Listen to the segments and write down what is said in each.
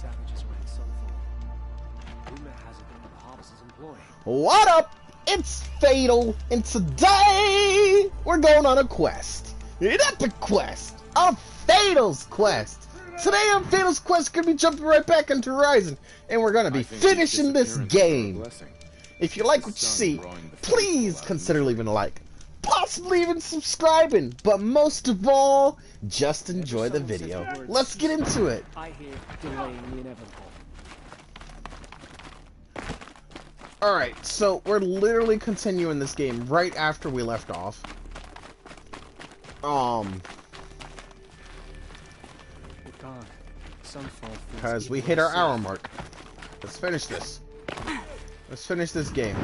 savages were in Sunfall. Rumor has it they were the Harvester's employ. What up? It's Fatal, and today we're going on a quest. An epic quest. A Fatal's quest. Today on Fatal's quest, we're going to be jumping right back into Horizon, and we're going to be finishing this game. If you like what you see, please consider leaving a like. Possibly even subscribing, but most of all, just enjoy the video. Let's get into it. I hear delaying the inevitable. Alright, so we're literally continuing this game right after we left off. Because we hit our hour mark. Let's finish this. Let's finish this game.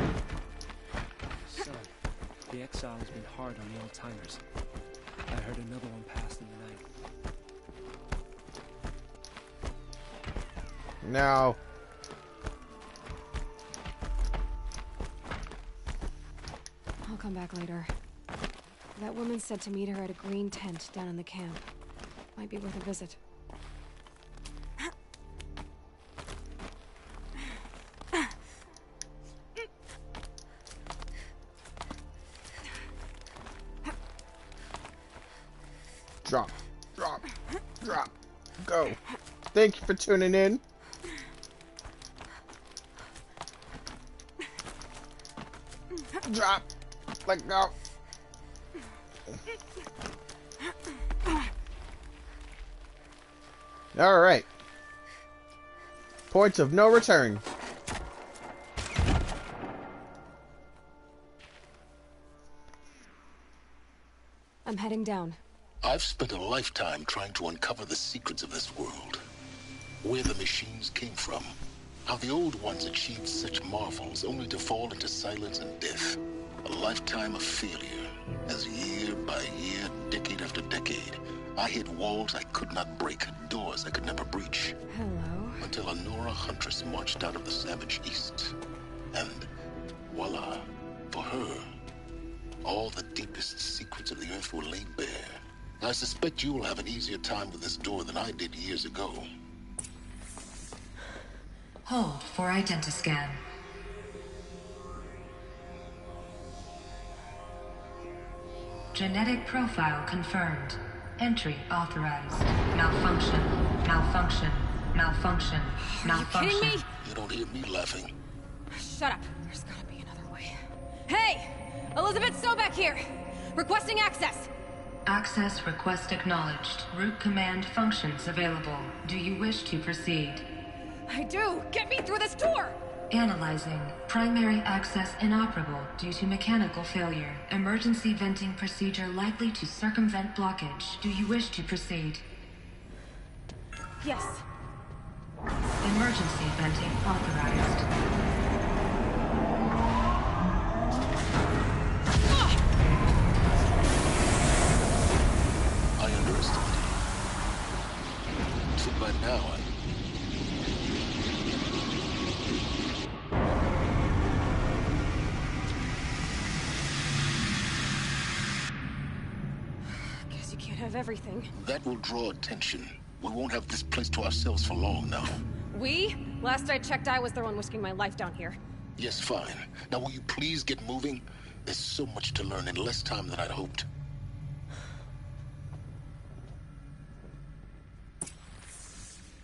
Son, the exile has been hard on the old-timers. I heard another one passed in the night. Now... I'll come back later. That woman said to meet her at a green tent down in the camp. Might be worth a visit. Drop, drop, drop, go. Thank you for tuning in. Drop, let go. All right. Points of no return. I'm heading down. I've spent a lifetime trying to uncover the secrets of this world. Where the machines came from. How the old ones achieved such marvels only to fall into silence and death. A lifetime of failure. As year by year, decade after decade, I hit walls I could not break, doors I could never breach. Hello. Until a Nora huntress marched out of the savage east. And voila, for her, all the deepest secrets of the earth were laid bare. I suspect you will have an easier time with this door than I did years ago. Hold for identiscan. Genetic profile confirmed. Entry authorized. Malfunction. Malfunction. Malfunction. Malfunction. Are you kidding me? You don't hear me laughing. Shut up. There's gotta be another way. Hey! Elizabeth Sobek here! Requesting access! Access request acknowledged. Root command functions available. Do you wish to proceed? I do! Get me through this door! Analyzing. Primary access inoperable due to mechanical failure. Emergency venting procedure likely to circumvent blockage. Do you wish to proceed? Yes. Emergency venting authorized. I underestimated you. So by now, Guess you can't have everything. that will draw attention. We won't have this place to ourselves for long now. We? Last I checked, I was the one risking my life down here. Yes, fine. Now will you please get moving? There's so much to learn in less time than I'd hoped.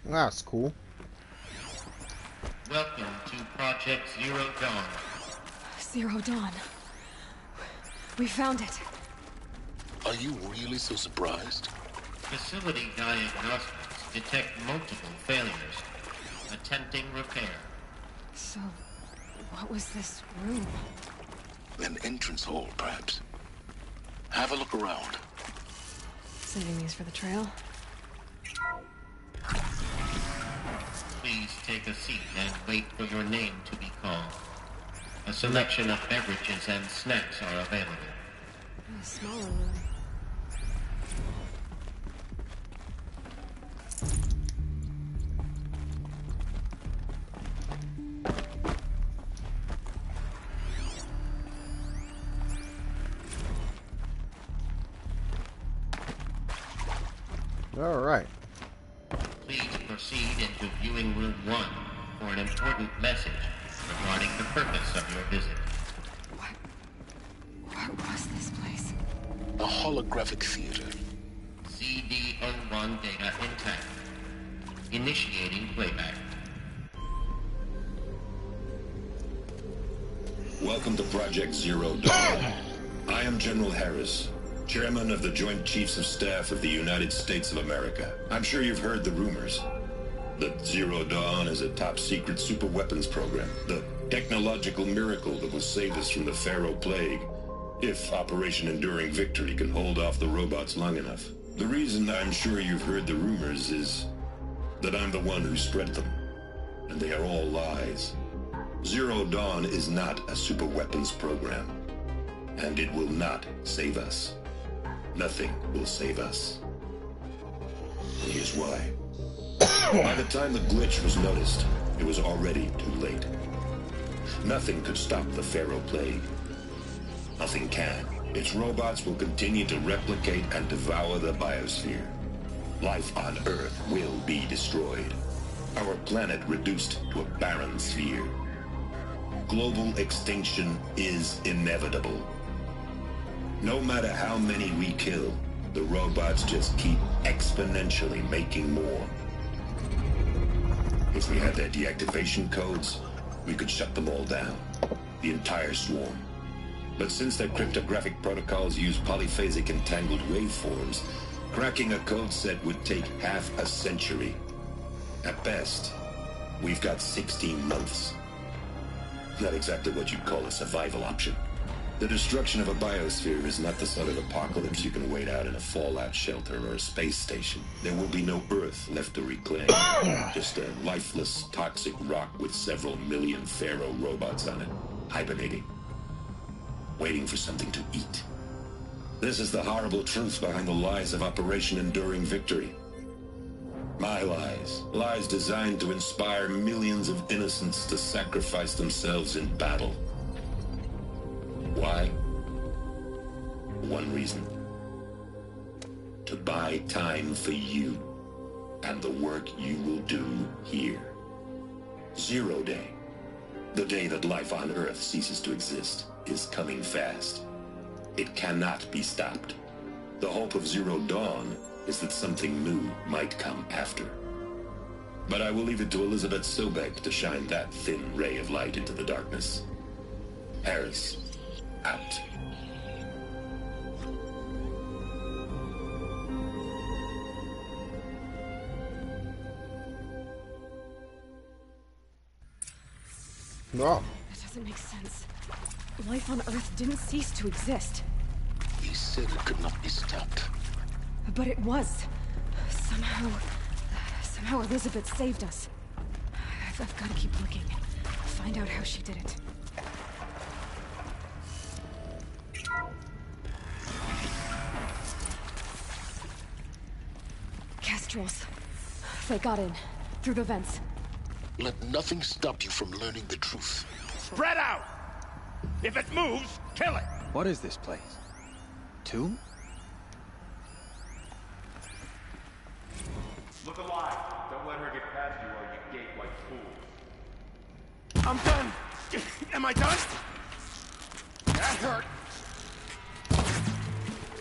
That's cool. Welcome to Project Zero Dawn. Zero Dawn. We found it. Are you really so surprised? Facility diagnostics detect multiple failures. Attempting repair. So, what was this room? An entrance hall, perhaps. Have a look around. Saving these for the trail? Please take a seat and wait for your name to be called. A selection of beverages and snacks are available. A smaller room. All right. Please proceed into viewing room 1 for an important message regarding the purpose of your visit. What was this place? A holographic theater. CD01 data intact. Initiating playback. Welcome to Project Zero Dawn. I am General Harris, Chairman of the Joint Chiefs of Staff of the United States of America. I'm sure you've heard the rumors that Zero Dawn is a top-secret super-weapons program, the technological miracle that will save us from the Pharaoh Plague, if Operation Enduring Victory can hold off the robots long enough. The reason I'm sure you've heard the rumors is that I'm the one who spread them, and they are all lies. Zero Dawn is not a super-weapons program, and it will not save us. Nothing will save us. And here's why. By the time the glitch was noticed, it was already too late. Nothing could stop the Pharaoh Plague. Nothing can. Its robots will continue to replicate and devour the biosphere. Life on Earth will be destroyed. Our planet reduced to a barren sphere. Global extinction is inevitable. No matter how many we kill, the robots just keep exponentially making more. If we had their deactivation codes, we could shut them all down. The entire swarm. But since their cryptographic protocols use polyphasic entangled waveforms, cracking a code set would take half a century. At best, we've got 16 months. Not exactly what you'd call a survival option. The destruction of a biosphere is not the sort of apocalypse you can wait out in a fallout shelter or a space station. There will be no Earth left to reclaim. Just a lifeless, toxic rock with several million Pharaoh robots on it, hibernating, waiting for something to eat. This is the horrible truth behind the lies of Operation Enduring Victory. My lies. Lies designed to inspire millions of innocents to sacrifice themselves in battle. Why? One reason. To buy time for you and the work you will do here. Zero Day, the day that life on Earth ceases to exist, is coming fast. It cannot be stopped. The hope of Zero Dawn is that something new might come after. But I will leave it to Elizabeth Sobek to shine that thin ray of light into the darkness. Harris, out. No. That doesn't make sense. Life on Earth didn't cease to exist. He said it could not be stopped. But it was. Somehow Elizabeth saved us. I've got to keep looking. Find out how she did it. Kestrels. They got in. Through the vents. Let nothing stop you from learning the truth. Spread out! If it moves, kill it! What is this place? Tomb? Look alive. Don't let her get past you or you gape like fools. I'm done! Am I done? That hurt!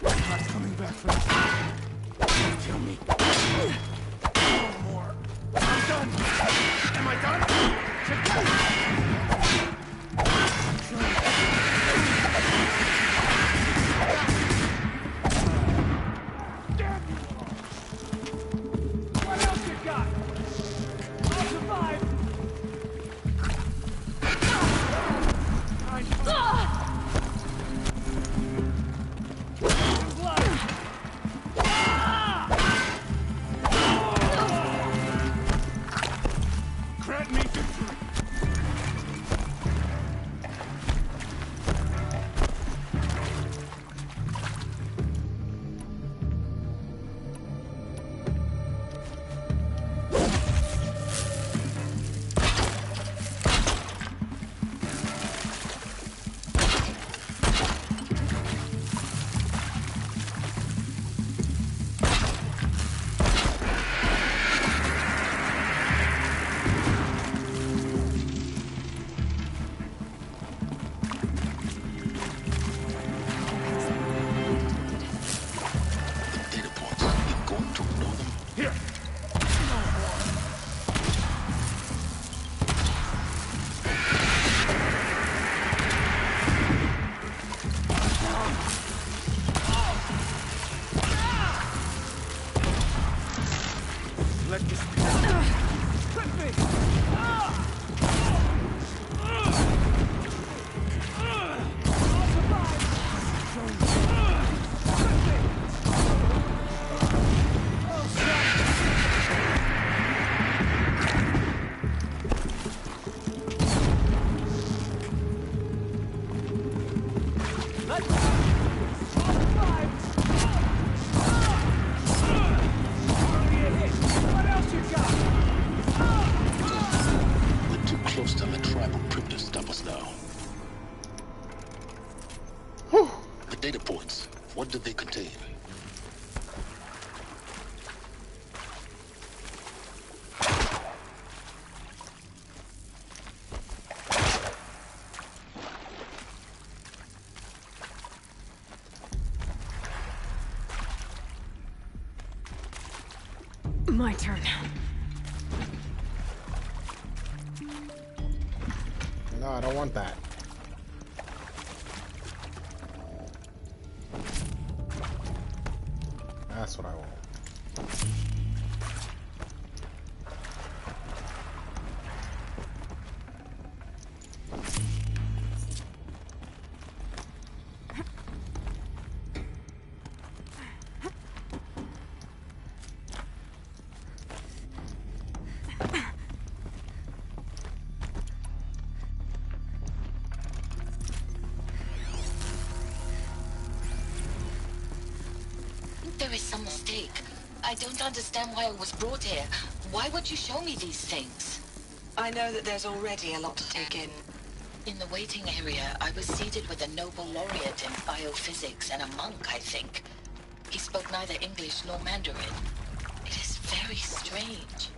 I'm not coming back for this. Don't kill me. No more. I'm done! Am I done? What else you got? I'll survive! Ghost and the tribal primitives stop us now. Whew. The data points, what did they contain? My turn. No, I don't want that. That's what I want. There is some mistake. I don't understand why I was brought here. Why would you show me these things? I know that there's already a lot to take in. In the waiting area, I was seated with a Nobel laureate in biophysics and a monk, I think. He spoke neither English nor Mandarin. It is very strange.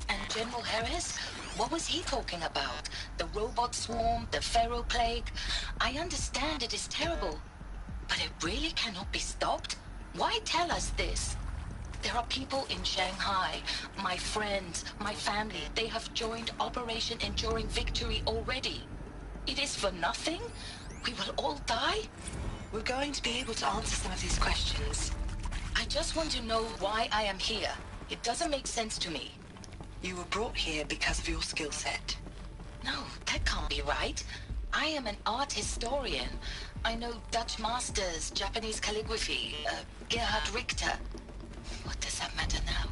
And General Harris? What was he talking about? The robot swarm, the Pharaoh plague? I understand it is terrible, but it really cannot be stopped? Why tell us this? There are people in Shanghai, my friends, my family. They have joined Operation Enduring Victory already. It is for nothing? We will all die? We're going to be able to answer some of these questions. I just want to know why I am here. It doesn't make sense to me. You were brought here because of your skill set. No, that can't be right. I am an art historian. I know Dutch masters, Japanese calligraphy, Gerhard Richter. What does that matter now?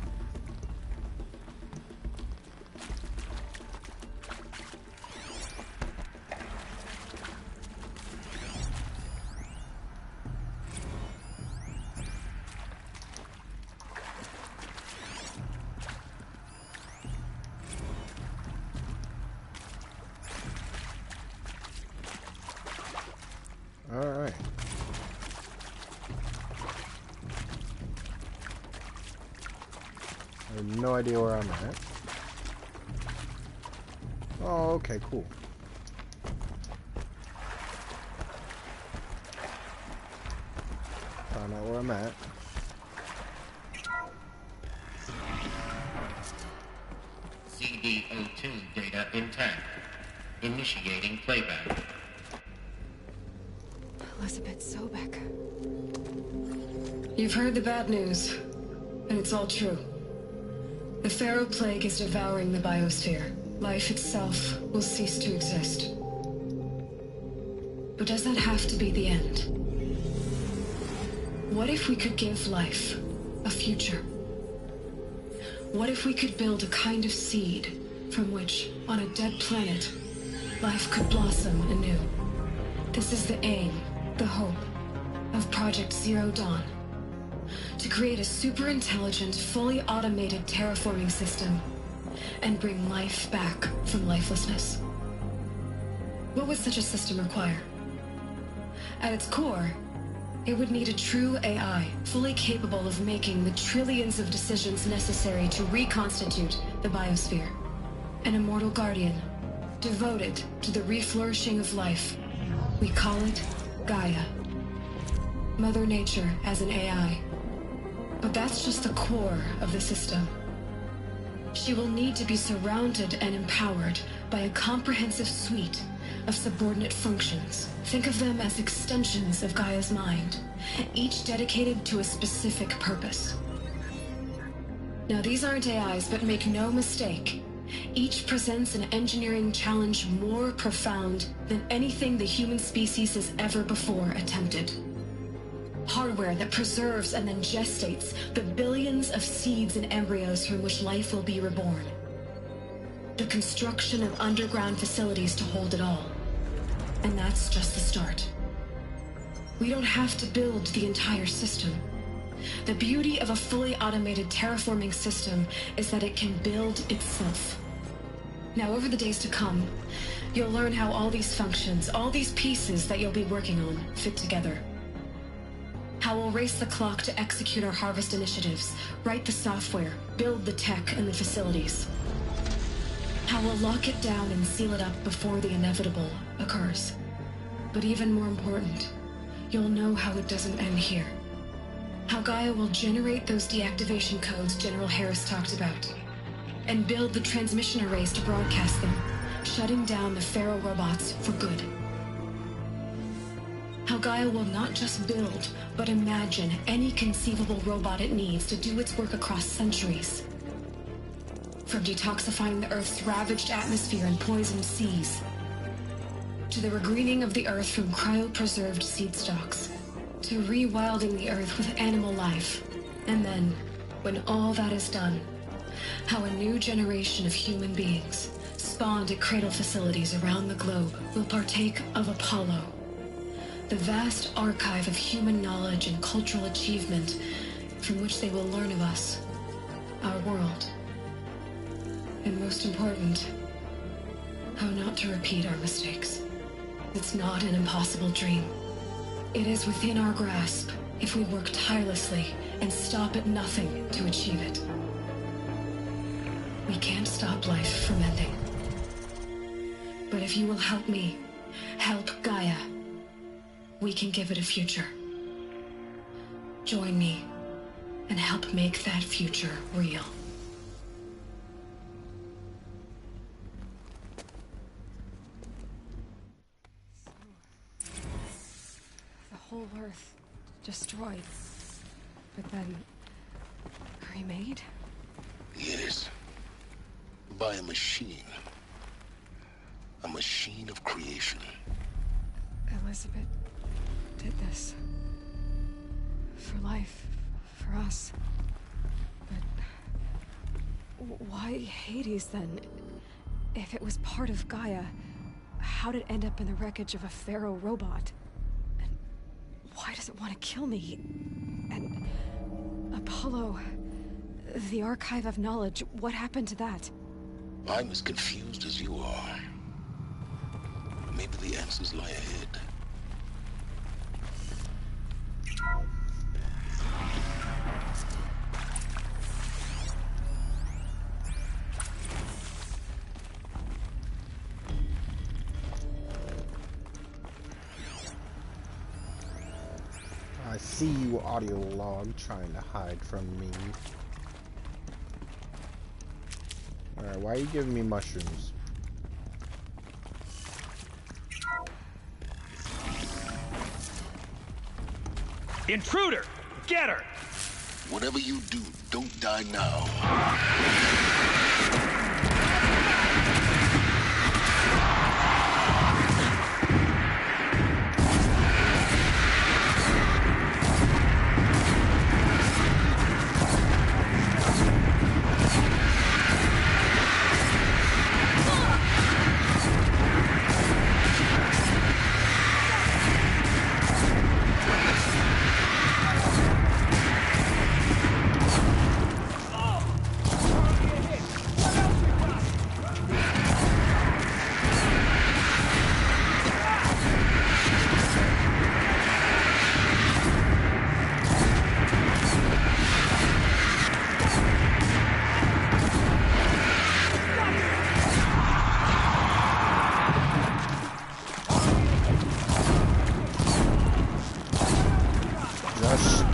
All right. I have no idea where I'm at. Oh, okay, cool. Found out where I'm at. CD02 data intact. Initiating playback. Elizabeth Sobek. You've heard the bad news, and it's all true. The Pharaoh plague is devouring the biosphere. Life itself will cease to exist. But does that have to be the end? What if we could give life a future? What if we could build a kind of seed from which, on a dead planet, life could blossom anew? This is the aim, the hope, of Project Zero Dawn. To create a super-intelligent, fully automated terraforming system and bring life back from lifelessness. What would such a system require? At its core, it would need a true AI, fully capable of making the trillions of decisions necessary to reconstitute the biosphere. An immortal guardian, devoted to the reflourishing of life. We call it Gaia. Mother Nature as an AI. But that's just the core of the system. She will need to be surrounded and empowered by a comprehensive suite of subordinate functions. Think of them as extensions of Gaia's mind, each dedicated to a specific purpose. Now, these aren't AIs, but make no mistake, each presents an engineering challenge more profound than anything the human species has ever before attempted. Hardware that preserves and then gestates the billions of seeds and embryos from which life will be reborn. The construction of underground facilities to hold it all. And that's just the start. We don't have to build the entire system. The beauty of a fully automated terraforming system is that it can build itself. Now, over the days to come, you'll learn how all these functions, all these pieces that you'll be working on, fit together. How we'll race the clock to execute our harvest initiatives, write the software, build the tech and the facilities. How we'll lock it down and seal it up before the inevitable occurs. But even more important, you'll know how it doesn't end here. How Gaia will generate those deactivation codes General Harris talked about, and build the transmission arrays to broadcast them, shutting down the Pharaoh robots for good. How Gaia will not just build, but imagine any conceivable robot it needs to do its work across centuries. From detoxifying the Earth's ravaged atmosphere and poisoned seas, to the regreening of the Earth from cryopreserved seed stalks, to rewilding the Earth with animal life. And then, when all that is done, how a new generation of human beings, spawned at cradle facilities around the globe, will partake of Apollo, the vast archive of human knowledge and cultural achievement from which they will learn of us, our world. And most important, how not to repeat our mistakes. It's not an impossible dream. It is within our grasp if we work tirelessly and stop at nothing to achieve it. We can't stop life from ending. But if you will help me, help Gaia, we can give it a future. Join me and help make that future real. The whole Earth destroyed, but then remade? Yes. By a machine. A machine of creation. Elizabeth did this. For life. For us. But why Hades then? If it was part of Gaia, how'd it end up in the wreckage of a Pharaoh robot? And why does it want to kill me? And Apollo, the archive of knowledge, what happened to that? I'm as confused as you are. Maybe the answers lie ahead. I see you, audio log, trying to hide from me. Alright, why are you giving me mushrooms? Intruder! Get her! Whatever you do, don't die now.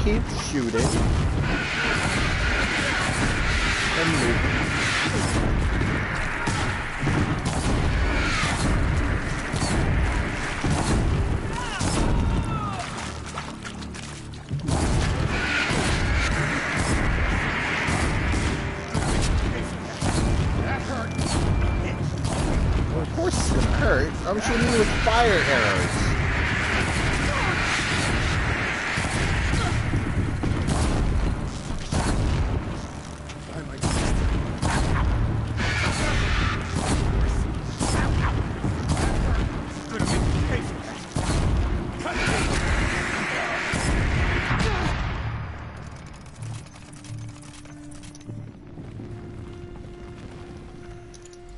Keep shooting. And moving. That hurt. Well, of course it's gonna hurt. I'm shooting you with fire arrows.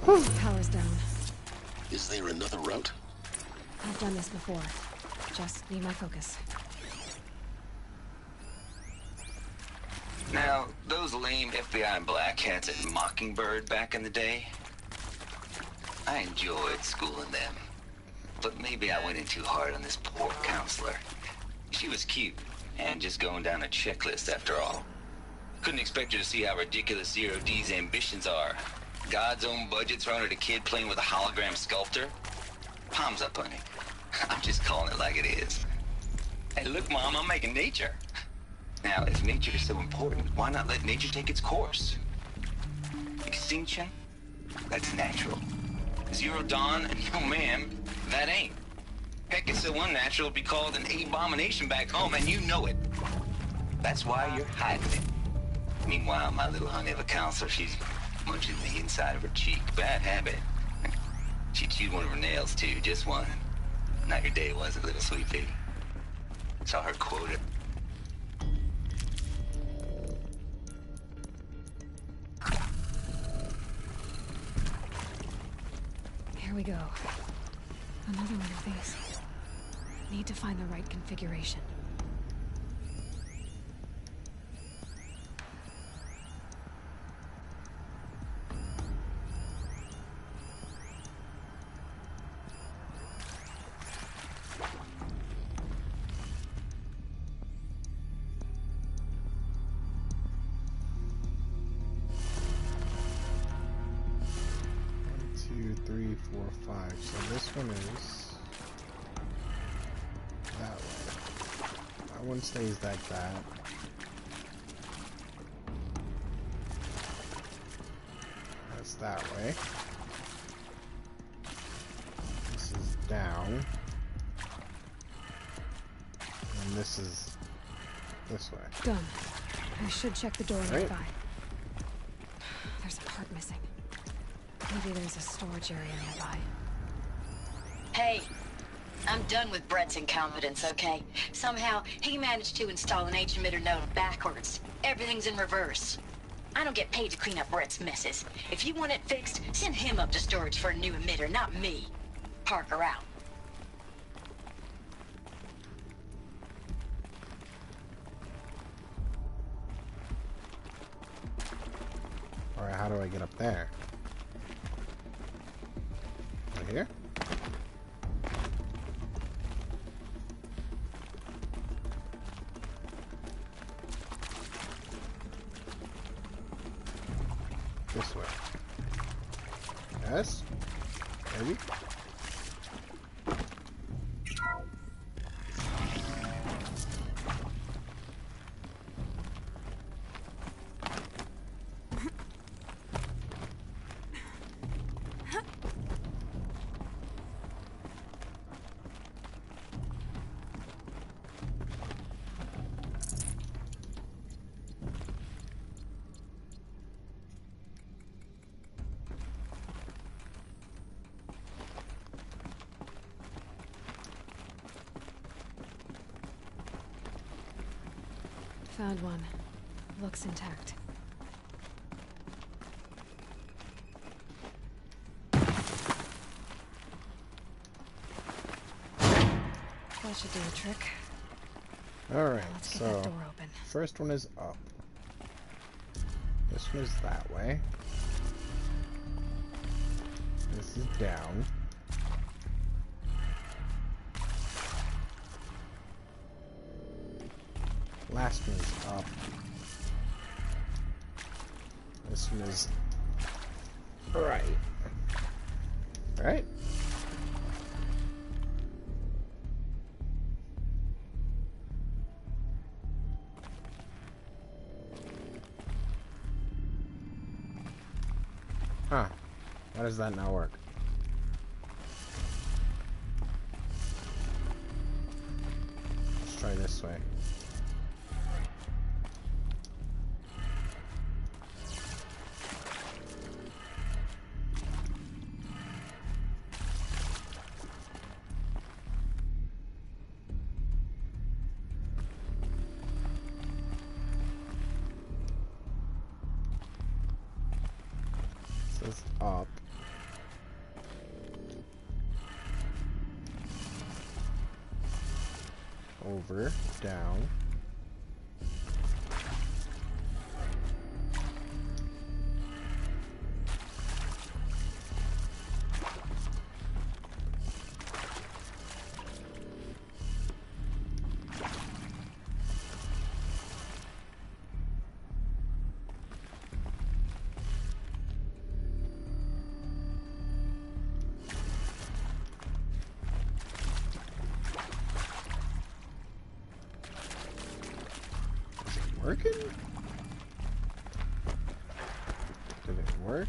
Power's down. Is there another route? I've done this before. Just need my focus. Now, those lame FBI black hats at Mockingbird back in the day, I enjoyed schooling them. But maybe I went in too hard on this poor counselor. She was cute, and just going down a checklist after all. Couldn't expect her to see how ridiculous Zero D's ambitions are. God's own budget thrown at a kid playing with a hologram sculptor? Palms up, honey. I'm just calling it like it is. Hey, look, Mom, I'm making nature. Now, if nature is so important, why not let nature take its course? Extinction? That's natural. Zero Dawn? No, ma'am, that ain't. Heck, it's so unnatural it'd be called an abomination back home, and you know it. That's why you're hiding it. Meanwhile, my little honey of a counselor, she's munching the inside of her cheek. Bad habit. She chewed one of her nails, too, just one. Not your day, was it, little sweet pea? Saw her quoted. Here we go. Another one of these. Need to find the right configuration. So this one is that way. That one stays like that. That's that way. This is down. And this is this way. Done. I should check the door Right. nearby. There's a part missing. Maybe there's a storage area nearby. Hey, I'm done with Brett's incompetence, okay? Somehow, he managed to install an H-emitter node backwards. Everything's in reverse. I don't get paid to clean up Brett's messes. If you want it fixed, send him up to storage for a new emitter, not me. Parker out. Alright, how do I get up there? Right here? This way. Yes? Maybe? Found one. Looks intact. That should do the trick. Alright, Let's get that so door open. first one is up. This one is that way. This is down. Last one is up. This one is right. Right? Huh. Why does that not work? Let's try this way. This is up. over, down. Working? Did it work?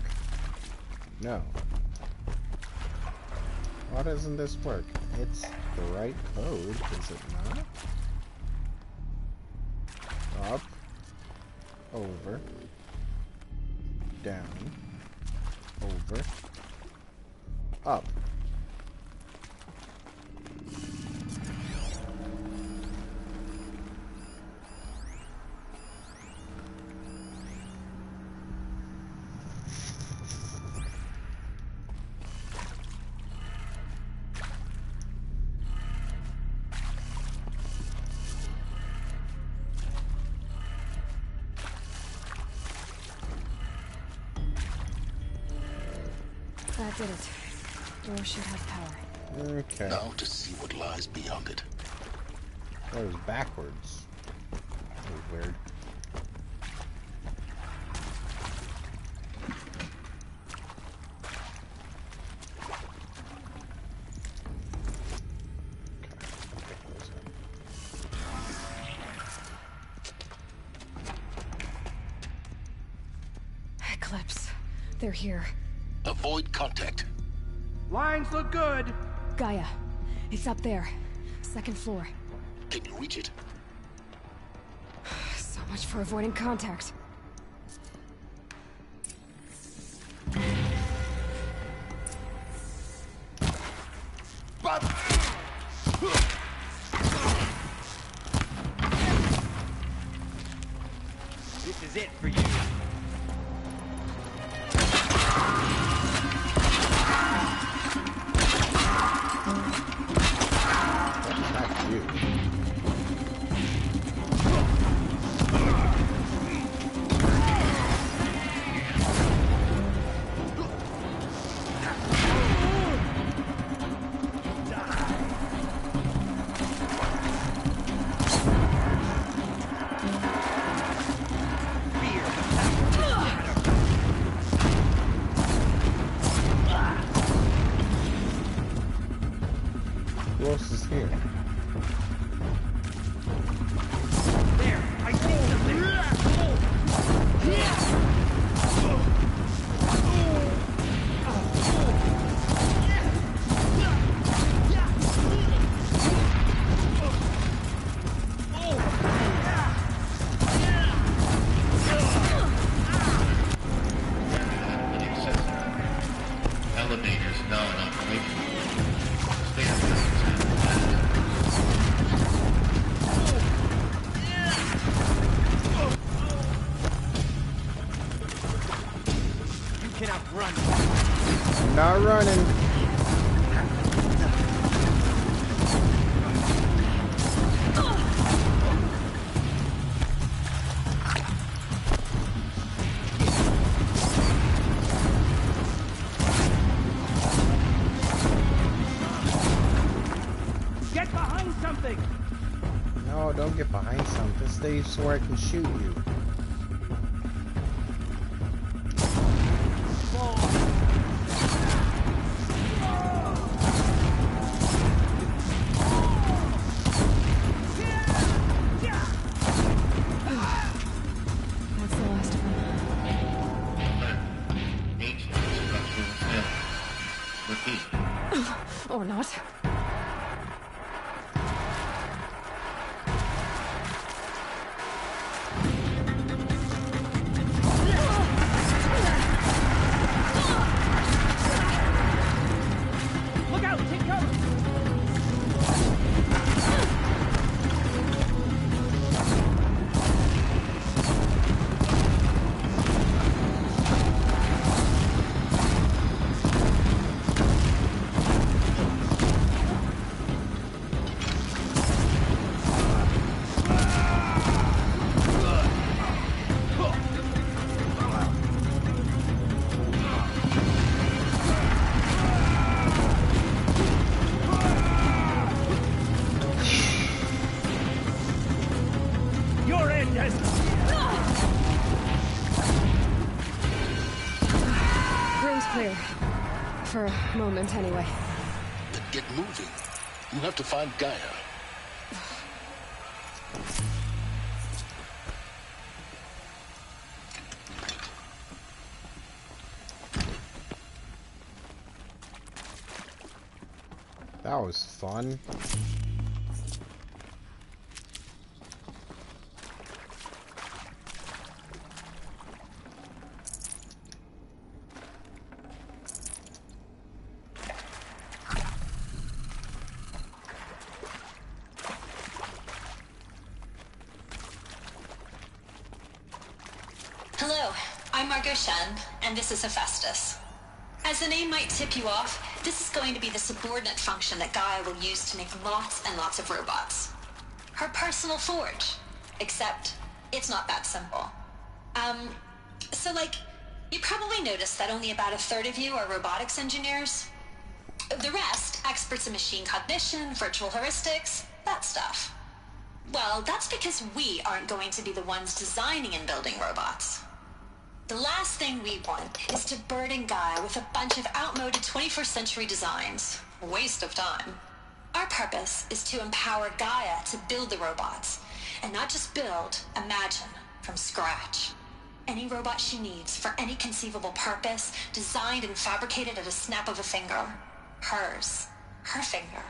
No. Why doesn't this work? It's the right code, is it not? Up, over, down, over, up. That did it. Door should have power. Okay. Now to see what lies beyond it. That was backwards. That was weird. Eclipse. They're here. Avoid contact. Lines look good. Gaia. It's up there. Second floor. Can you reach it? So much for avoiding contact. This is it for you. Who else is here? There, I see something. Elevators non-operational. You cannot run. Not running. Get behind something. No, don't get behind something. Stay so I can shoot you. That's the last of them. Ancient structural failure. Repeat. Or not. Look out, take cover. For a moment, anyway. Then get moving. You have to find Gaia. That was fun. Hello, I'm Margot Shen, and this is Hephaestus. As the name might tip you off, this is going to be the subordinate function that Gaia will use to make lots and lots of robots. Her personal forge. Except, it's not that simple. So you probably noticed that only about a third of you are robotics engineers. The rest, experts in machine cognition, virtual heuristics, that stuff. Well, that's because we aren't going to be the ones designing and building robots. The last thing we want is to burden Gaia with a bunch of outmoded 21st century designs. A waste of time. Our purpose is to empower Gaia to build the robots. And not just build, imagine, from scratch. Any robot she needs for any conceivable purpose, designed and fabricated at a snap of a finger. Hers. Her finger.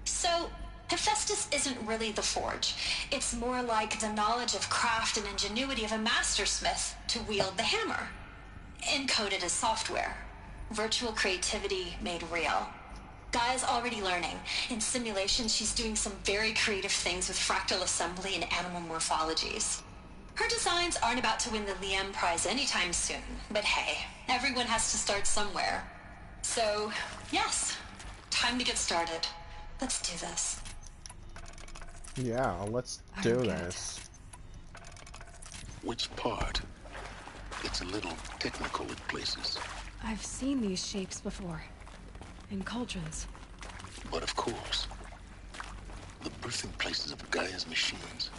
So, Hephaestus isn't really the forge. It's more like the knowledge of craft and ingenuity of a mastersmith to wield the hammer. Encoded as software. Virtual creativity made real. Gaia's already learning. In simulation, she's doing some very creative things with fractal assembly and animal morphologies. Her designs aren't about to win the Liam Prize anytime soon, but hey, everyone has to start somewhere. So, yes, time to get started. Let's do this. Yeah, let's do this. Which part? It's a little technical in places. I've seen these shapes before. In cauldrons. But of course, the birthing places of Gaia's machines.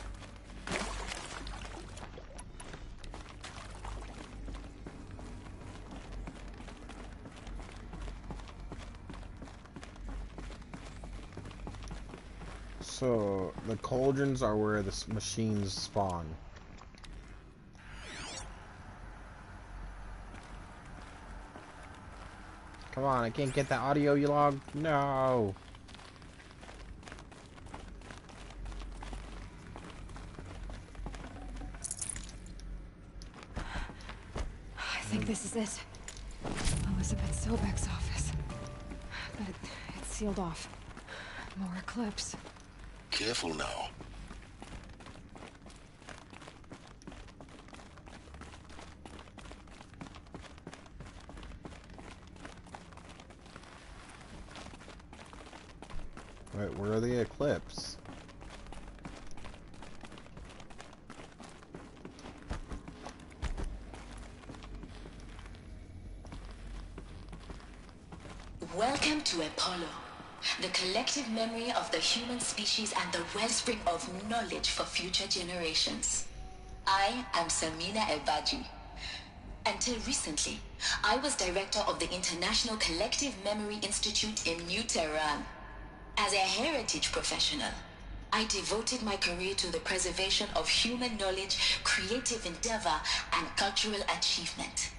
So, the cauldrons are where the machines spawn. Come on, I can't get the audio you logged. No. I think this is it. Elizabeth Sobek's office. But it's sealed off. More Eclipse. Careful now. Wait, where are the Eclipse? Welcome to Apollo, the collective memory of the human species and the wellspring of knowledge for future generations. I am Samina Ebaji. Until recently, I was director of the International Collective Memory Institute in New Tehran. As a heritage professional, I devoted my career to the preservation of human knowledge, creative endeavor, and cultural achievement.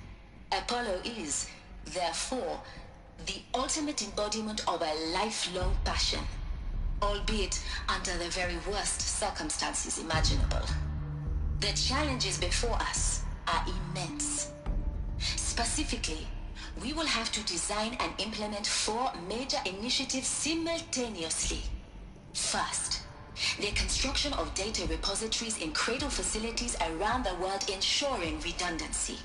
Apollo is, therefore, the ultimate embodiment of a lifelong passion, albeit under the very worst circumstances imaginable. The challenges before us are immense. Specifically, we will have to design and implement 4 major initiatives simultaneously. First, the construction of data repositories in cradle facilities around the world, ensuring redundancy.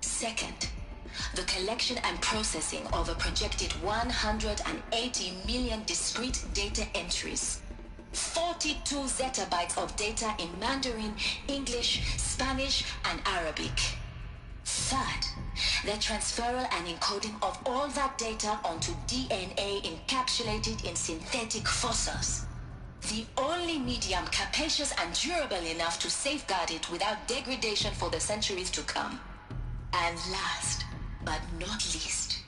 Second, the collection and processing of a projected 180 million discrete data entries. 42 zettabytes of data in Mandarin, English, Spanish, and Arabic. Third, the transferal and encoding of all that data onto DNA encapsulated in synthetic fossils. The only medium capacious and durable enough to safeguard it without degradation for the centuries to come. And last, but not least,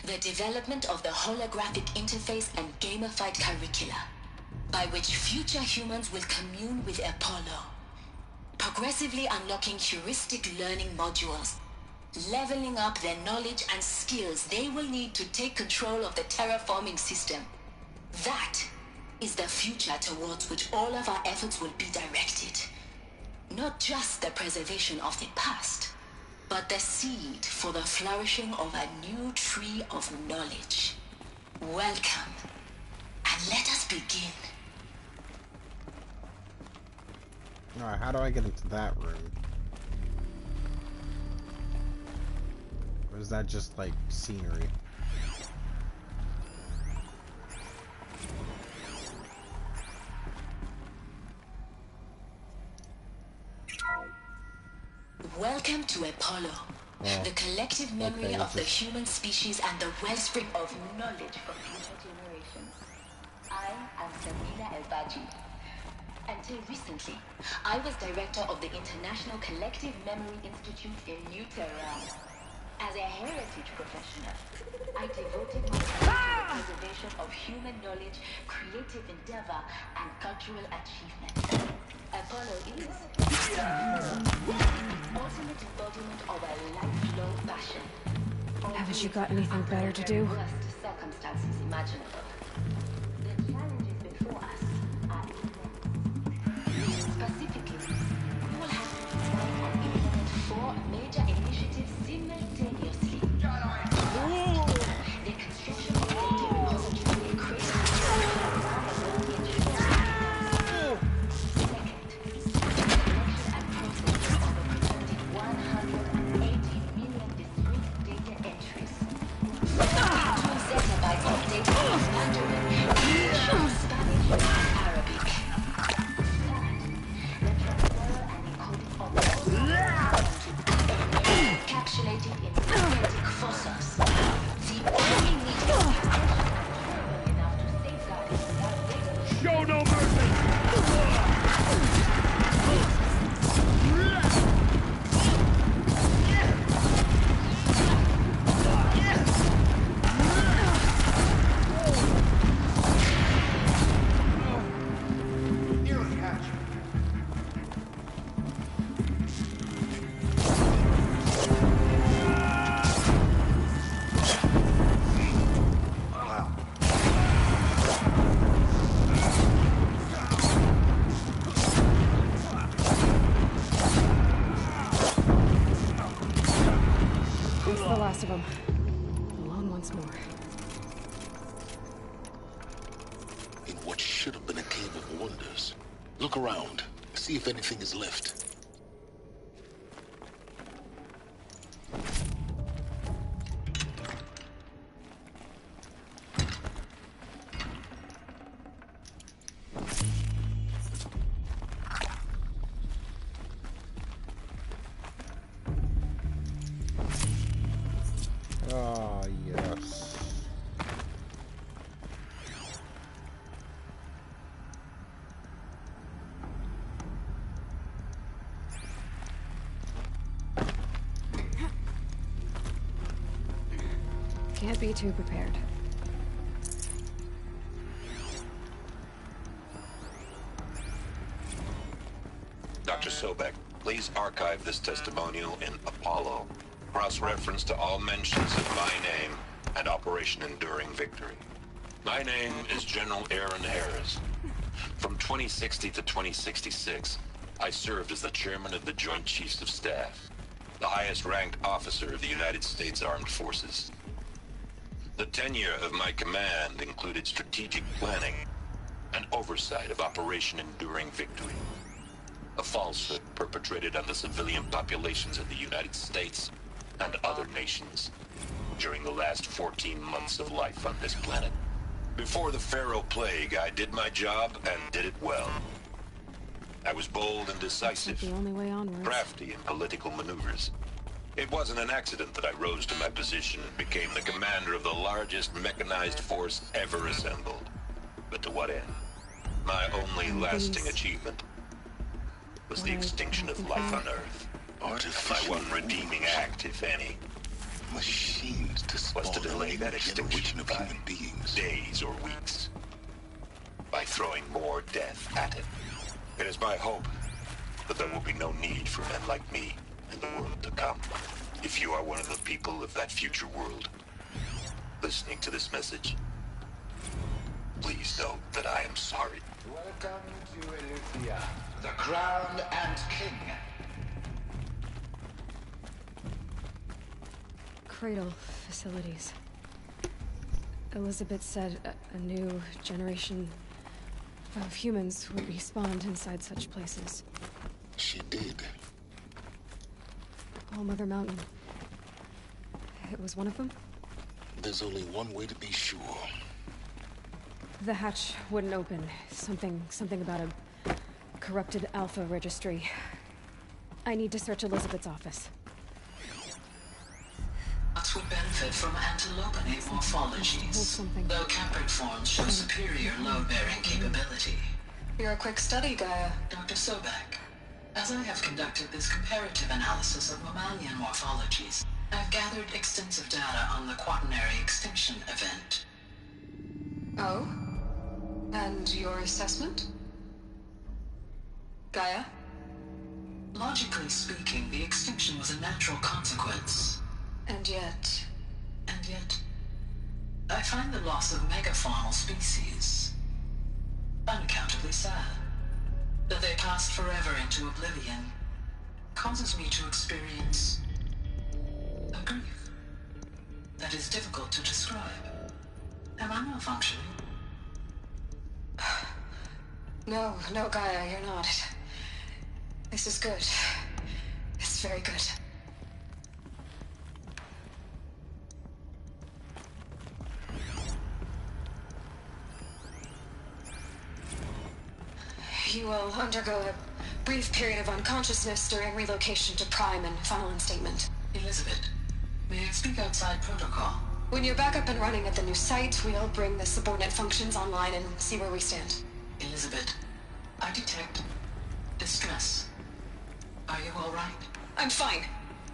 The development of the holographic interface and gamified curricula, by which future humans will commune with Apollo, progressively unlocking heuristic learning modules, leveling up their knowledge and skills they will need to take control of the terraforming system. That is the future towards which all of our efforts will be directed. Not just the preservation of the past, but the seed for the flourishing of a new tree of knowledge. Welcome, and let us begin. Alright, how do I get into that room? Or is that just like scenery? Welcome to Apollo, the collective memory of the human species and the wellspring of knowledge for future generations. I am Samina El-Baji. Until recently, I was director of the International Collective Memory Institute in New Tehran. As a heritage professional, I devoted myself to the preservation of human knowledge, creative endeavor, and cultural achievement. Apollo is the ultimate embodiment of a lifelong passion. Haven't you got anything better to do? Worst circumstances imaginable. The challenges before us are immense. Specifically, we will have to design and implement 4 major initiatives simultaneously. The construction of data repository and creation Of them. Alone once more. In what should have been a cave of wonders. Look around. See if anything is left. Oh, yes. Can't be too prepared. Dr. Sobek, please archive this testimonial in Apollo. Cross-reference to all mentions of my name and Operation Enduring Victory. My name is General Aaron Harris. From 2060 to 2066, I served as the chairman of the Joint Chiefs of Staff, the highest-ranked officer of the United States Armed Forces. The tenure of my command included strategic planning and oversight of Operation Enduring Victory, a falsehood perpetrated on the civilian populations of the United States and other nations during the last 14 months of life on this planet. Before the Pharaoh Plague, I did my job and did it well. I was bold and decisive, The only way onwards. crafty in political maneuvers. It wasn't an accident that I rose to my position and became the commander of the largest mechanized force ever assembled. But to what end? My only lasting achievement was the extinction of life on Earth. My one redeeming act, if any. Machines to spawn Was to delay a that new extinction generation of by human beings. days or weeks by throwing more death at it. It is my hope that there will be no need for men like me in the world to come. If you are one of the people of that future world listening to this message, please know that I am sorry. Welcome to Elythia, the crown and king. Cradle facilities. Elizabeth said a new generation of humans would be spawned inside such places. She did. All Mother Mountain. It was one of them? There's only one way to be sure. The hatch wouldn't open. Something about a corrupted Alpha registry. I need to search Elizabeth's office. Bots would benefit from antilopinate morphologies, though Caprid forms show superior load-bearing capability. You're a quick study, Gaia. Dr. Sobek, as I have conducted this comparative analysis of mammalian morphologies, I've gathered extensive data on the quaternary extinction event. Oh? And your assessment? Gaia? Logically speaking, the extinction was a natural consequence. And yet, I find the loss of megafaunal species unaccountably sad. That they passed forever into oblivion causes me to experience a grief that is difficult to describe. Am I malfunctioning? No, Gaia, you're not. This is good. It's very good. You will undergo a brief period of unconsciousness during relocation to Prime and final instatement. Elizabeth, may I speak outside protocol? When you're back up and running at the new site, we'll bring the subordinate functions online and see where we stand. Elizabeth, I detect distress. Are you all right? I'm fine.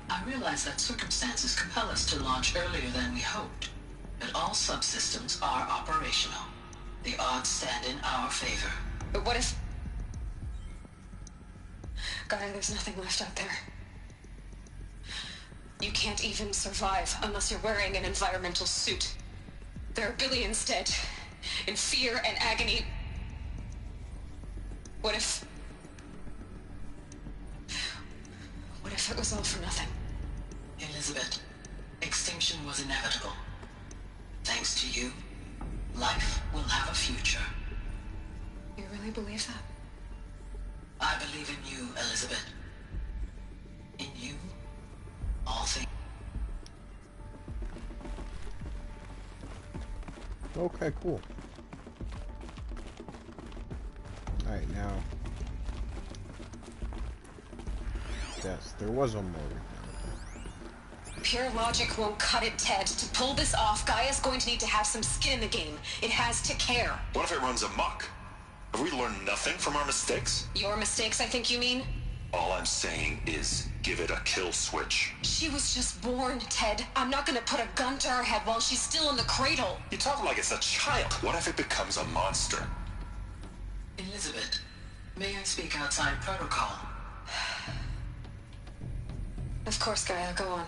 I realize that circumstances compel us to launch earlier than we hoped, but all subsystems are operational. The odds stand in our favor. But what if... Gaia, there's nothing left out there. You can't even survive unless you're wearing an environmental suit. There are billions dead, in fear and agony. What if it was all for nothing? Elizabeth, extinction was inevitable. Thanks to you, life will have a future. You really believe that? I believe in you, Elizabeth. In you, all things. Okay, cool. Alright, now. Yes, there was one more. Pure logic won't cut it, Ted. To pull this off, Gaia's going to need to have some skin in the game. It has to care. What if it runs amok? Have we learned nothing from our mistakes? Your mistakes, I think you mean? All I'm saying is, give it a kill switch. She was just born, Ted. I'm not gonna put a gun to her head while she's still in the cradle. You talk like it's a child. What if it becomes a monster? Elizabeth, may I speak outside protocol? Of course, Gaia, go on.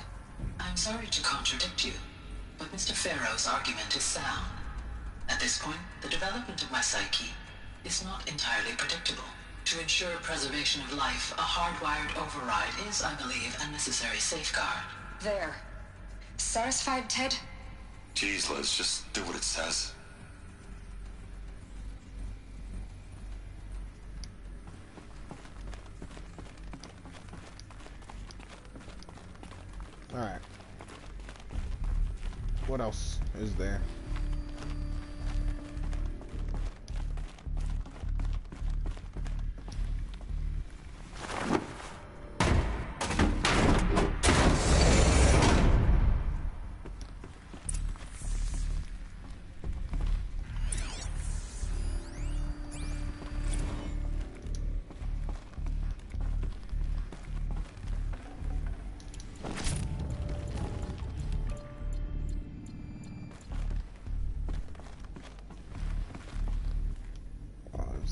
I'm sorry to contradict you, but Mr. Farrow's argument is sound. At this point, the development of my psyche is not entirely predictable. To ensure preservation of life, a hardwired override is, I believe, a necessary safeguard. There. Satisfied, Ted? Jeez, Liz, just do what it says. Alright. What else is there?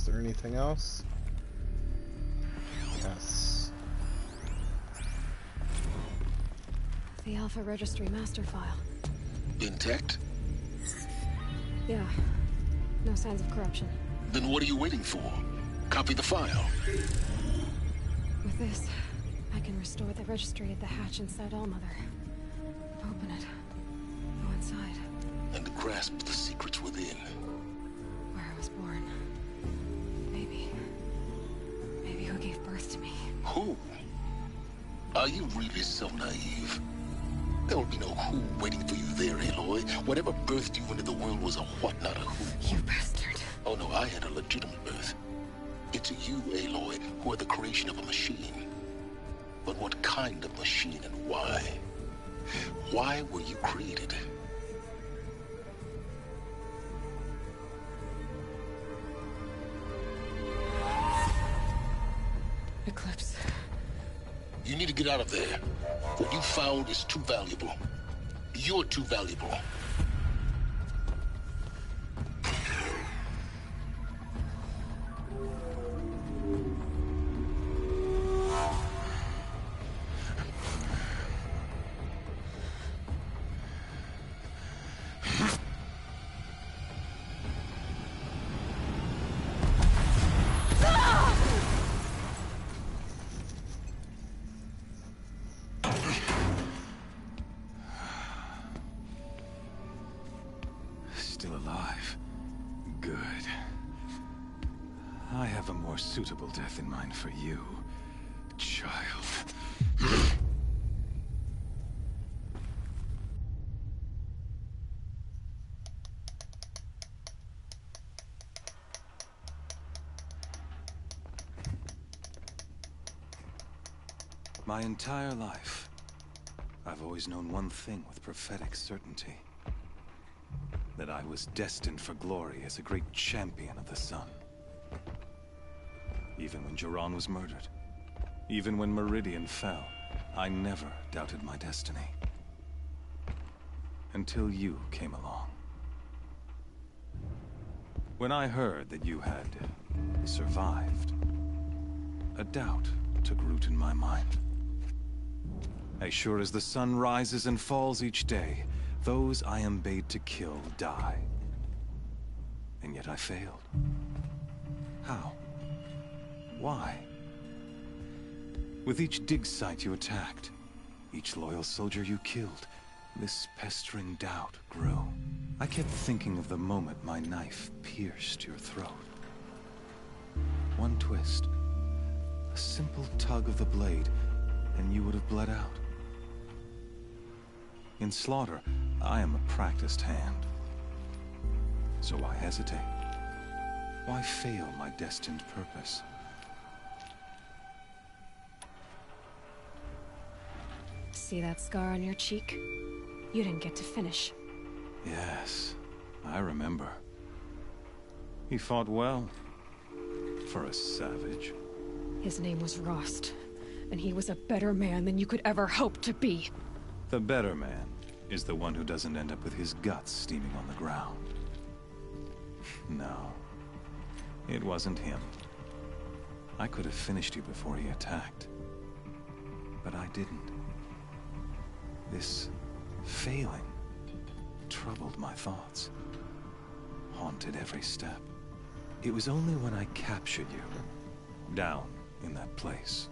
there anything else? Yes. The Alpha Registry master file. Intact? Yeah. No signs of corruption. Then what are you waiting for? Copy the file. With this, I can restore the registry at the hatch inside Allmother. Open it. Go inside. And grasp the secrets within. Where I was born. Maybe who gave birth to me. Who? Are you really so naive? There will be no who waiting for you there, Aloy. Whatever birthed you into the world was a what, not a who. You bastard. Oh no, I had a legitimate birth. It's you, Aloy, who are the creation of a machine. But what kind of machine and why? Why were you created? Eclipse. You need to get out of there. What you found is too valuable. You're too valuable. Still alive. Good. I have a more suitable death in mind for you, child. My entire life, I've always known one thing with prophetic certainty. That I was destined for glory as a great champion of the sun. Even when Jiran was murdered, even when Meridian fell, I never doubted my destiny. Until you came along. When I heard that you had survived, a doubt took root in my mind. As sure as the sun rises and falls each day, those I am bade to kill die. And yet I failed. How? Why? With each dig site you attacked, each loyal soldier you killed, this pestering doubt grew. I kept thinking of the moment my knife pierced your throat. One twist, a simple tug of the blade, and you would have bled out. In slaughter, I am a practiced hand. So why hesitate? Why fail my destined purpose? See that scar on your cheek? You didn't get to finish. Yes, I remember. He fought well. For a savage. His name was Rost, and he was a better man than you could ever hope to be. The better man is the one who doesn't end up with his guts steaming on the ground. No, it wasn't him. I could have finished you before he attacked. But I didn't. This failing troubled my thoughts, haunted every step. It was only when I captured you, down in that place,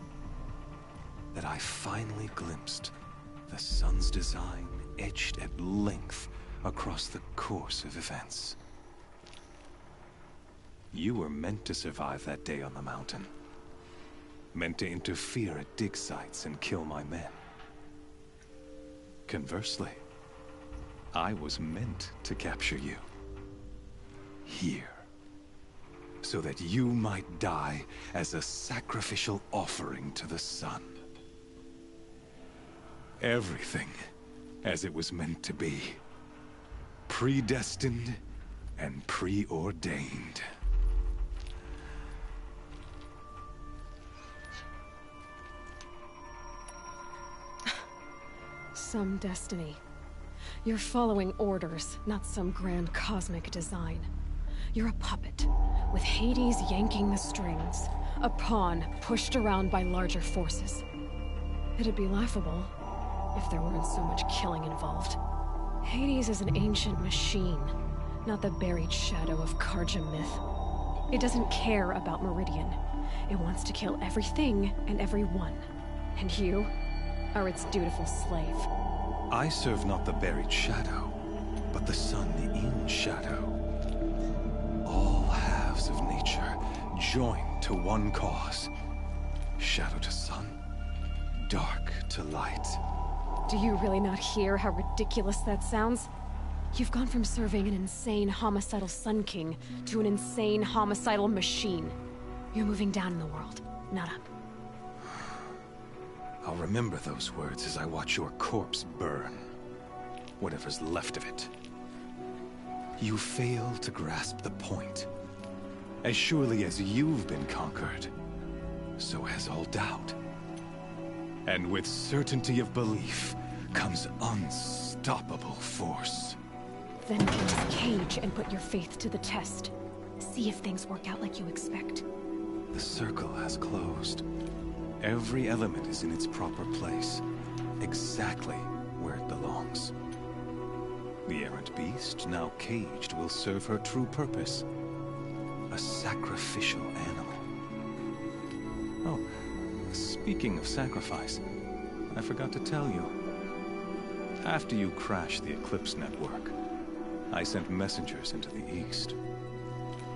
that I finally glimpsed the sun's design etched at length across the course of events. You were meant to survive that day on the mountain. Meant to interfere at dig sites and kill my men. Conversely, I was meant to capture you. Here. So that you might die as a sacrificial offering to the sun. Everything as it was meant to be. Predestined and preordained. Some destiny. You're following orders, not some grand cosmic design. You're a puppet, with Hades yanking the strings. A pawn pushed around by larger forces. It'd be laughable if there weren't so much killing involved. Hades is an ancient machine, not the buried shadow of Karja myth. It doesn't care about Meridian. It wants to kill everything and everyone. And you are its dutiful slave. I serve not the buried shadow, but the sun in shadow. All halves of nature joined to one cause. Shadow to sun, dark to light. Do you really not hear how ridiculous that sounds? You've gone from serving an insane homicidal Sun King to an insane homicidal machine. You're moving down in the world, not up. I'll remember those words as I watch your corpse burn. Whatever's left of it. You fail to grasp the point. As surely as you've been conquered, so has all doubt. And with certainty of belief comes unstoppable force. Then get this cage and put your faith to the test. See if things work out like you expect. The circle has closed. Every element is in its proper place, exactly where it belongs. The errant beast, now caged, will serve her true purpose. A sacrificial animal. Oh, speaking of sacrifice, I forgot to tell you. After you crashed the Eclipse network, I sent messengers into the east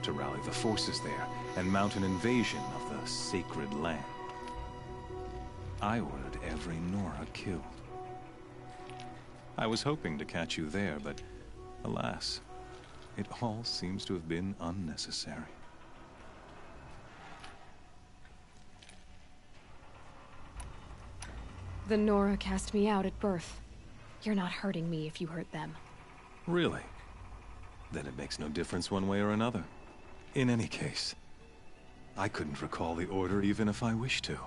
to rally the forces there and mount an invasion of the sacred land. I ordered every Nora killed. I was hoping to catch you there, but alas, it all seems to have been unnecessary. The Nora cast me out at birth. You're not hurting me if you hurt them. Really? Then it makes no difference one way or another. In any case, I couldn't recall the order even if I wished to.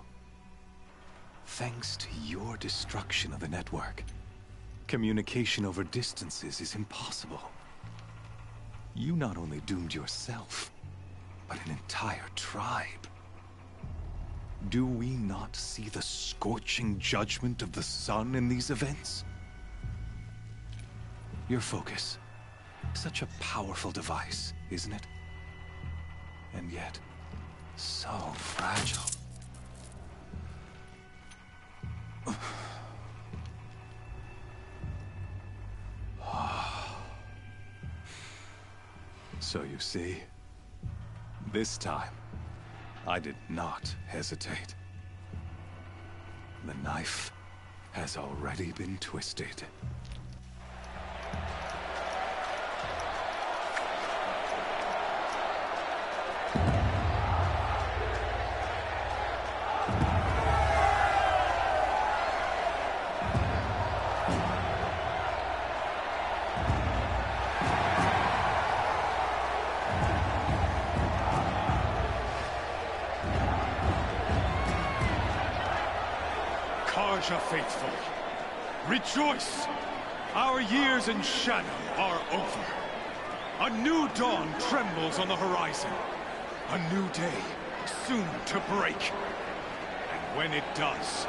Thanks to your destruction of the network, communication over distances is impossible. You not only doomed yourself, but an entire tribe. Do we not see the scorching judgment of the sun in these events? Your focus, such a powerful device, isn't it? And yet, so fragile. So you see, this time, I did not hesitate. The knife has already been twisted. Karja faithful, rejoice! Our years in shadow are over. A new dawn trembles on the horizon. A new day, soon to break. And when it does,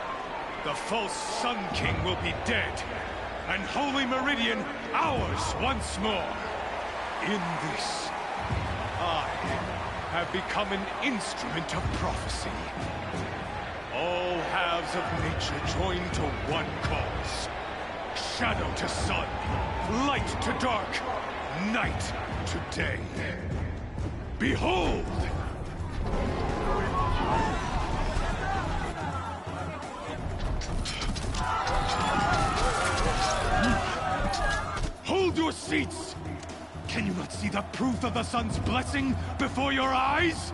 the false Sun King will be dead, and Holy Meridian ours once more. In this, I have become an instrument of prophecy. All halves of nature joined to one cause. Shadow to sun, light to dark, night to day. Behold! Hold your seats! Can you not see the proof of the sun's blessing before your eyes?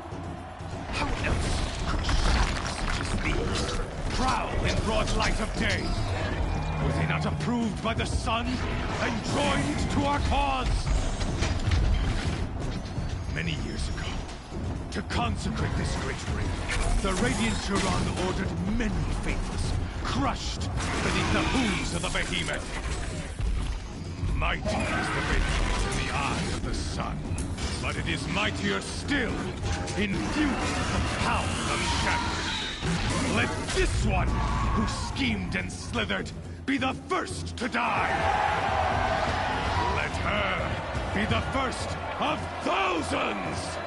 How else could shadows such as these prowl in broad light of day? Were they not approved by the sun and joined to our cause? Many years ago, to consecrate this great ring, the Radiant Turan ordered many faithless, crushed beneath the hooves of the behemoth. Mighty is the behemoth in the eye of the sun, but But it is mightier still, infused with the power of shadow. Let this one, who schemed and slithered, be the first to die. Let her be the first of thousands!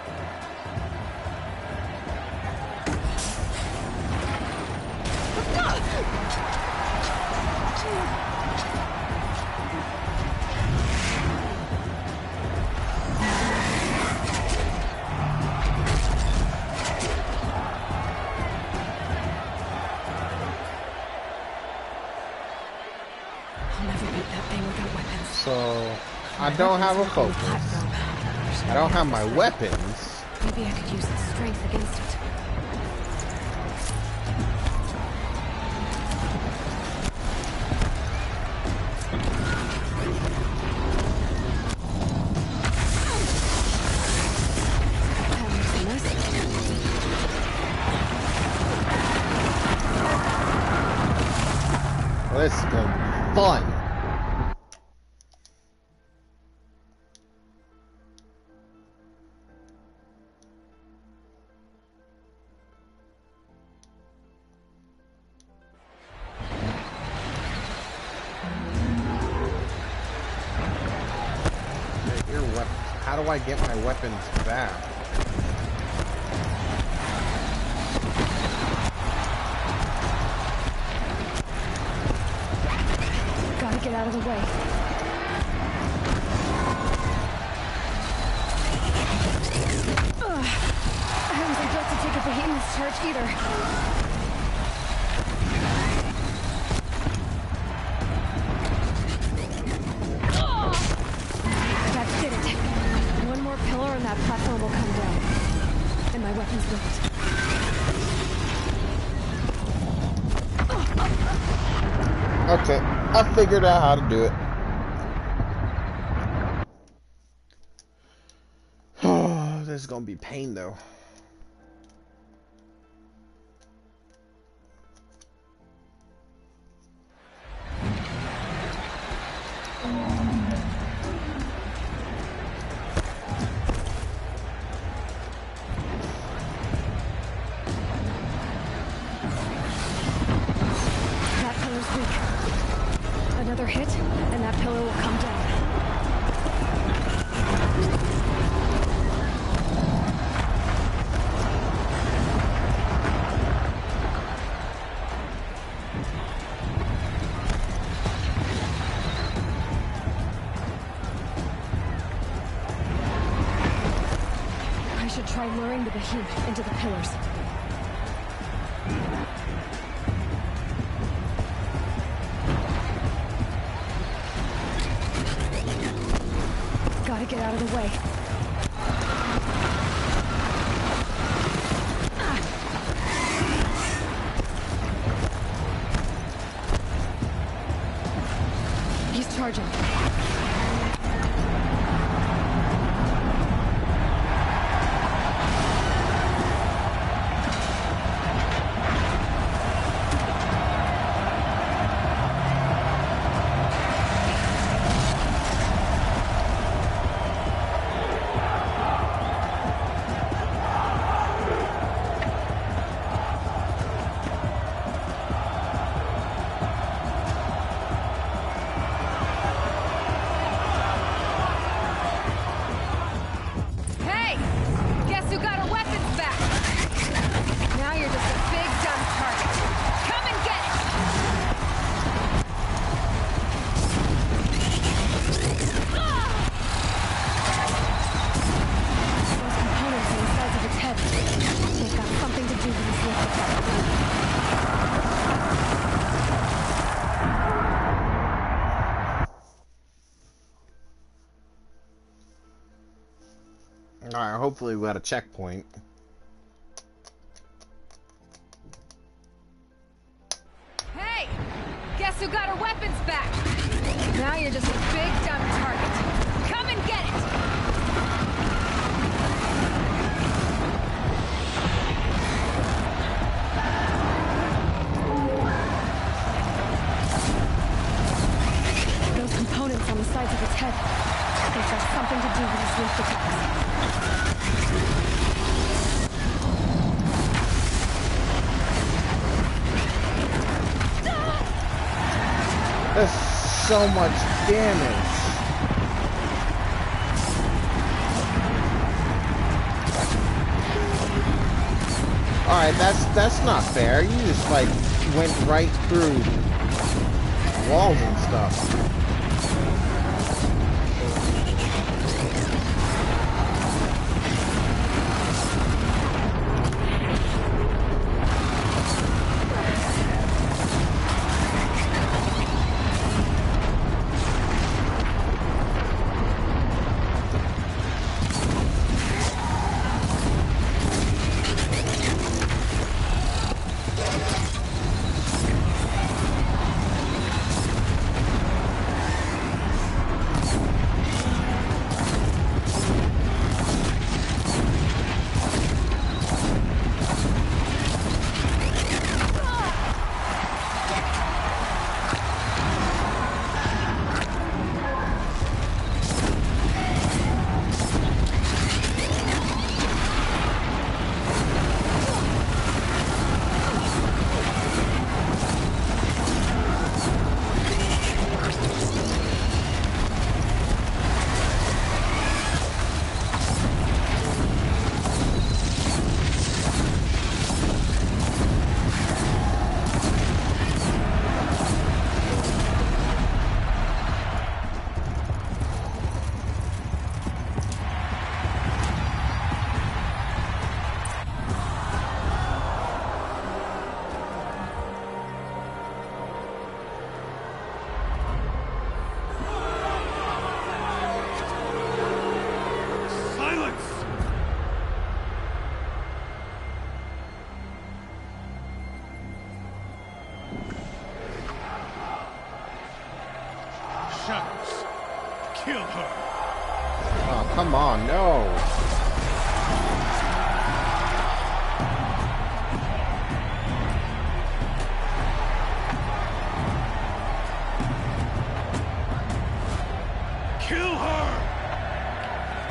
So, I don't have a focus. I don't have my weapons. Maybe I could use its strength against it. Well, this is gonna be fun. How do I get my weapons back? Gotta get out of the way. Ugh. I haven't been able to take a behemoth's charge either. Pillar and that platform will come down. And my weapon's lift. Okay, I figured out how to do it. Oh, this is gonna be pain though. Another hit, and that pillar will come down. I should try luring the behemoth into the pillars. Gotta get out of the way. He's charging. Alright, hopefully we got a checkpoint. Hey! Guess who got her weapons back? Now you're just a big dumb target. Come and get it! Those components on the sides of its head. They has something to do with his lymph attacks. That's so much damage. Alright, that's not fair. You just like went right through walls and stuff. Shadows. Kill her. Oh, come on, no. Kill her!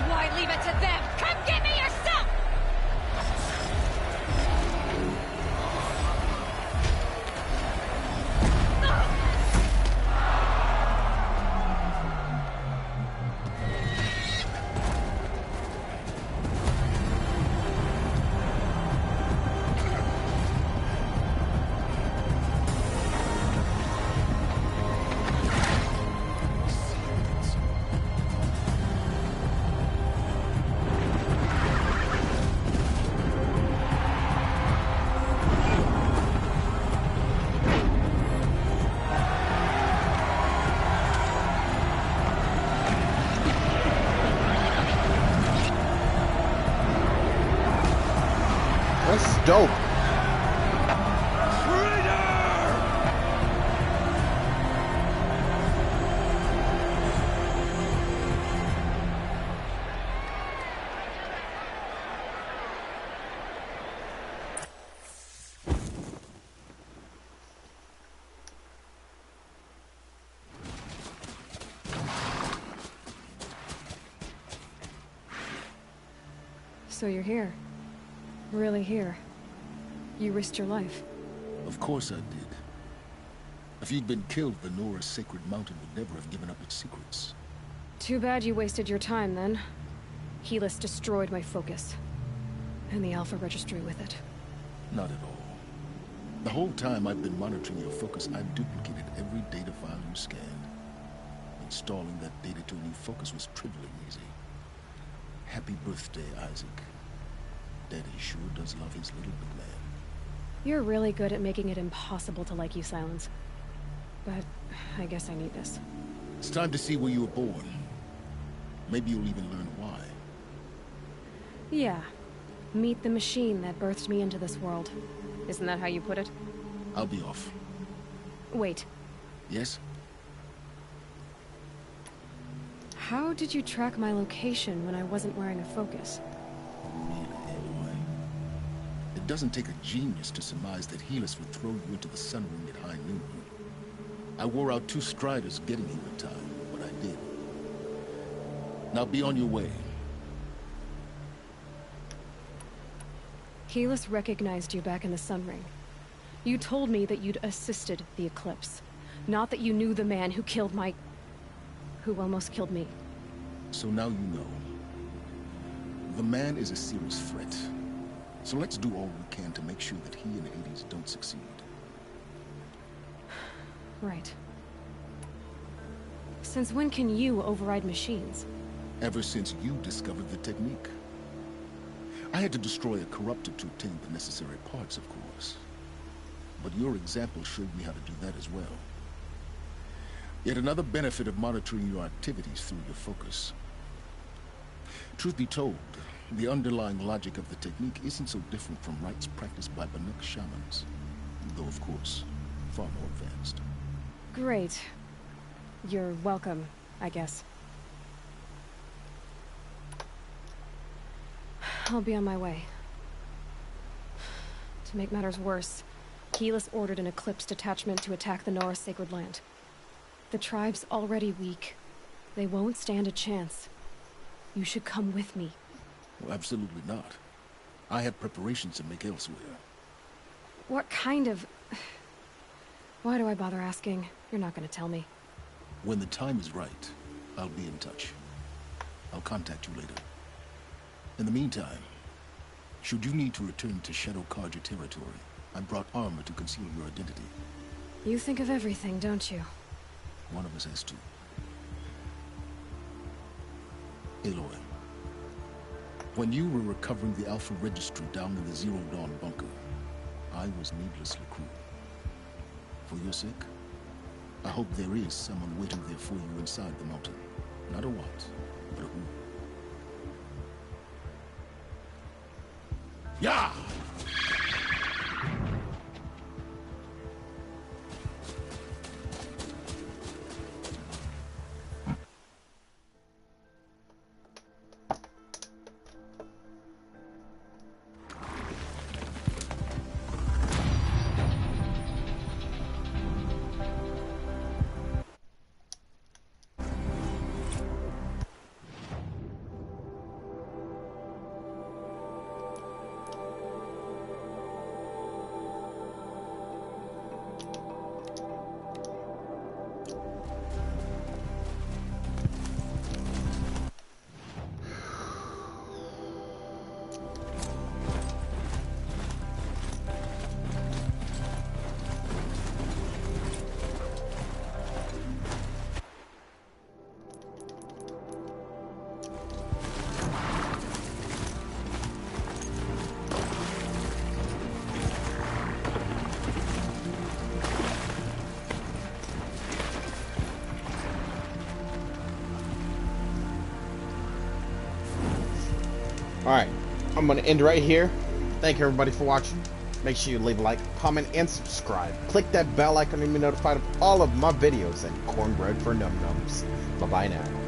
Why leave it to them? Come get me yourself! That's dope. So you're here. Really here. You risked your life. Of course I did. If you'd been killed, Venora's sacred mountain would never have given up its secrets. Too bad you wasted your time, then. Helis destroyed my focus. And the Alpha Registry with it. Not at all. The whole time I've been monitoring your focus, I've duplicated every data file you scanned. Installing that data to a new focus was trivially easy. Happy birthday, Isaac. Daddy sure does love his little big man. You're really good at making it impossible to like you, Silence. But I guess I need this. It's time to see where you were born. Maybe you'll even learn why. Yeah. Meet the machine that birthed me into this world. Isn't that how you put it? I'll be off. Wait. Yes? How did you track my location when I wasn't wearing a focus? Really, Aloy? It doesn't take a genius to surmise that Helis would throw you into the sun ring at high noon. I wore out 2 striders getting here in time, but I did. Now be on your way. Keyless recognized you back in the Sun Ring. You told me that you'd assisted the Eclipse. Not that you knew the man who killed my... who almost killed me. So now you know. The man is a serious threat. So let's do all we can to make sure that he and Hades don't succeed. Right. Since when can you override machines? Ever since you discovered the technique. I had to destroy a corruptor to obtain the necessary parts, of course. But your example showed me how to do that as well. Yet another benefit of monitoring your activities through your focus. Truth be told, the underlying logic of the technique isn't so different from rites practiced by Banuk shamans, though of course, far more advanced. Great. You're welcome, I guess. I'll be on my way. To make matters worse, Keyless ordered an Eclipse detachment to attack the Nora Sacred Land. The tribe's already weak. They won't stand a chance. You should come with me. Well, absolutely not. I have preparations to make elsewhere. What kind of... Why do I bother asking? You're not gonna tell me. When the time is right, I'll be in touch. I'll contact you later. In the meantime, should you need to return to Shadow Carja territory, I brought armor to conceal your identity. You think of everything, don't you? One of us has to. Aloy, when you were recovering the Alpha Registry down in the Zero Dawn bunker, I was needlessly cruel. For your sake, I hope there is someone waiting there for you inside the mountain. Not a what, but a who. Yeah! Alright, I'm going to end right here. Thank you everybody for watching. Make sure you leave a like, comment, and subscribe. Click that bell icon to be notified of all of my videos and cornbread for num-nums. Bye-bye now.